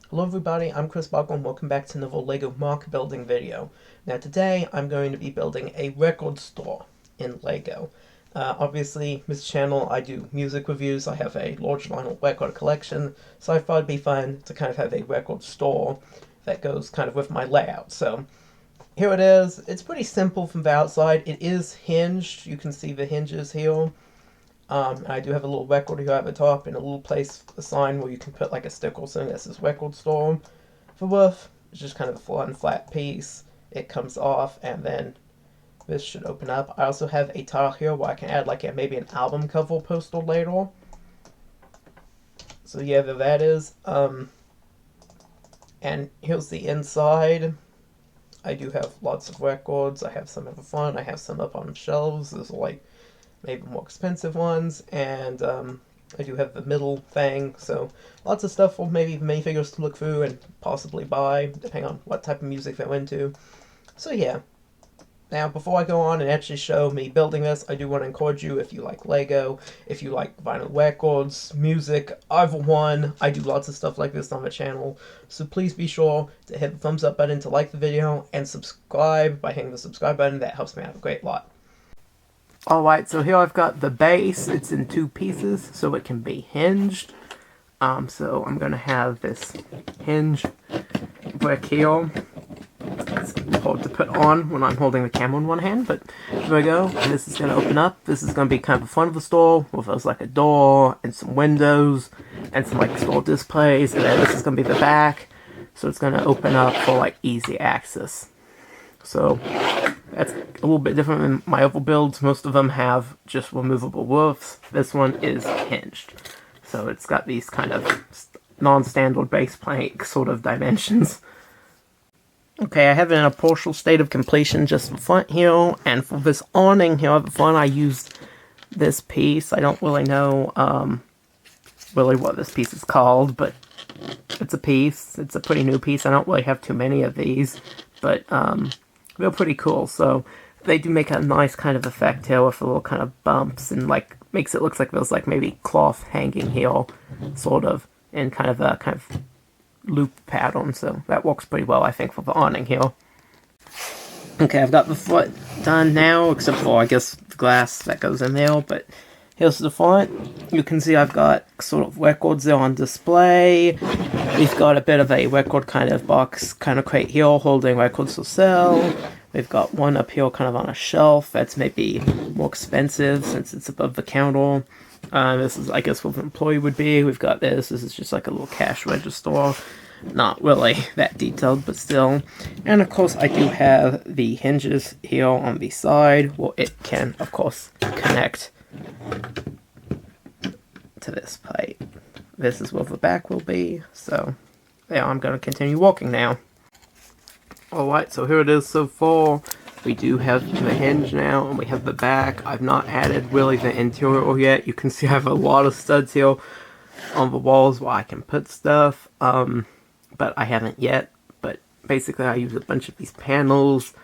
Hello everybody, I'm Chris Buckle and welcome back to another LEGO MOC building video. Now today I'm going to be building a record store in LEGO. Obviously, this channel I do music reviews, I have a large vinyl record collection, so I thought it'd be fun to kind of have a record store that goes kind of with my layout. So here it is. It's pretty simple from the outside. It is hinged, you can see the hinges here. I do have a little record here at the top and a little place, a sign where you can put like a sticker or something that says record store. The roof is just kind of a fun flat piece. It comes off and then this should open up. I also have a tile here where I can add like maybe an album cover poster later. So yeah, there that is. And here's the inside. I do have lots of records. I have some at the front. I have some up on shelves. There's like maybe more expensive ones, and I do have the middle thing, so lots of stuff for maybe minifigures to look through and possibly buy, depending on what type of music they're into. So yeah. Now, before I go on and actually show me building this, I do want to encourage you, if you like LEGO, if you like vinyl records, music, either one, I do lots of stuff like this on the channel, so please be sure to hit the thumbs up button to like the video, and subscribe by hitting the subscribe button. That helps me out a great lot. Alright, so here I've got the base. It's in two pieces, so it can be hinged. So I'm going to have this hinge brick here. It's hard to put on when I'm holding the camera in one hand, but here we go. And this is going to open up. This is going to be kind of the front of the store, with like a door and some windows and some like store displays. And then this is going to be the back, so it's going to open up for like easy access. So that's a little bit different than my other builds. Most of them have just removable roofs. This one is hinged. So it's got these kind of non-standard base plank sort of dimensions. Okay, I have it in a partial state of completion just in front here. And for this awning here at the front, I used this piece. I don't really know really what this piece is called, but it's a piece. It's a pretty new piece. I don't really have too many of these, but they're pretty cool. So they do make a nice kind of effect here with a little kind of bumps and like makes it look like there's like maybe cloth hanging here, sort of, in kind of a kind of loop pattern. So that works pretty well, I think, for the awning here. Okay, I've got the foot done now, except for I guess the glass that goes in there. But here's the front. You can see I've got sort of records there on display. We've got a bit of a record kind of box, kind of crate here holding records for sale. We've got one up here kind of on a shelf that's maybe more expensive since it's above the counter. This is, I guess, what an employee would be. We've got this. This is just like a little cash register. Not really that detailed, but still. And of course, I do have the hinges here on the side. Well, it can, of course, connect to this pipe. This is where the back will be, so yeah, I'm going to continue walking now. Alright, so here it is so far. We do have the hinge now, and we have the back. I've not added really the interior yet. You can see I have a lot of studs here on the walls where I can put stuff, but I haven't yet. But basically I use a bunch of these panels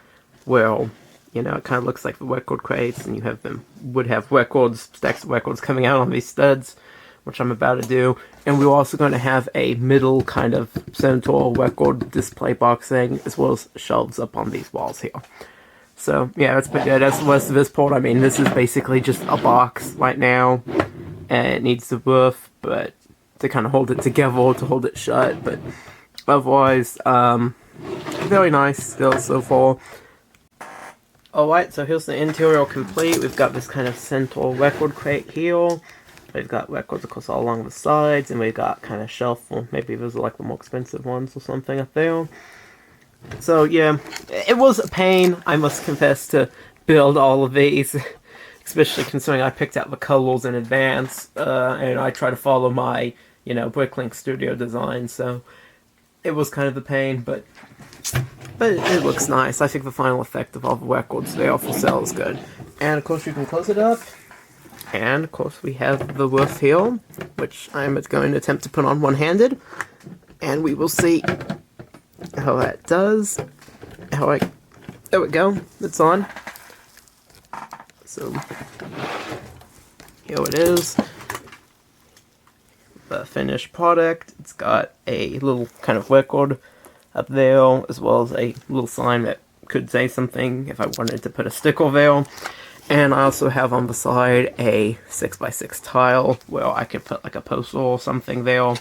where, you know, it kind of looks like the record crates, and you have them, would have records, stacks of records coming out on these studs, which I'm about to do. And we're also going to have a middle kind of center record display box thing, as well as shelves up on these walls here. So yeah, that's pretty good. That's the rest of this part. I mean, this is basically just a box right now, and it needs the roof, but to kind of hold it together, to hold it shut. But otherwise, very nice still so far. Alright, so here's the interior complete. We've got this kind of central record crate here. We've got records, of course, all along the sides, and we've got kind of shelf, or maybe those are like the more expensive ones or something up there. So yeah, it was a pain, I must confess, to build all of these, especially considering I picked out the colors in advance, and I try to follow my, you know, Bricklink Studio design, so it was kind of a pain, but it looks nice. I think the final effect of all the records there for sale is good. And of course you can close it up. And of course we have the roof here, which I'm going to attempt to put on one-handed. And we will see how that does. There we go. It's on. So here it is. The the finished product. It's got a little kind of record up there, as well as a little sign that could say something if I wanted to put a sticker there. And I also have on the side a 6x6 tile where I could put like a poster or something there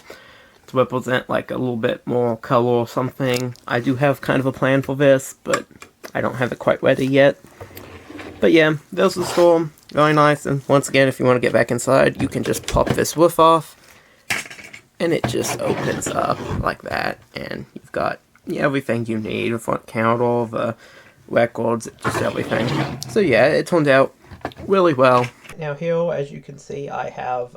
to represent like a little bit more color or something. I do have kind of a plan for this, but I don't have it quite ready yet. But yeah, there's the store. Very nice. And once again, if you want to get back inside, you can just pop this roof off and it just opens up like that. And you've got everything you need. The front counter, the records, just everything. So yeah, it turned out really well. Now here, as you can see, I have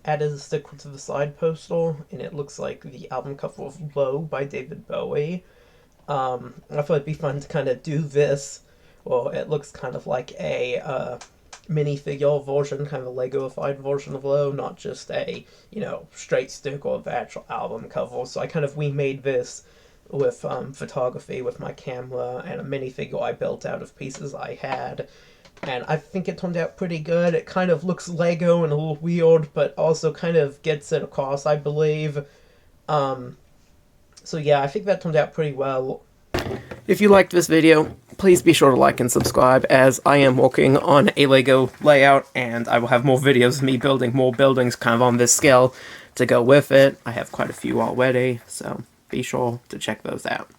added a sticker to the side poster, and it looks like the album cover of Low by David Bowie. I thought it'd be fun to kind of do this. Well, it looks kind of like a minifigure version, kind of a Lego-ified version of Low, not just a, straight sticker of the actual album cover. So I kind of remade this with photography with my camera and a minifigure I built out of pieces I had. And I think it turned out pretty good. It kind of looks Lego and a little weird, but also kind of gets it across, I believe. So yeah, I think that turned out pretty well. If you liked this video, please be sure to like and subscribe, as I am working on a Lego layout, and I will have more videos of me building more buildings kind of on this scale to go with it. I have quite a few already, so be sure to check those out.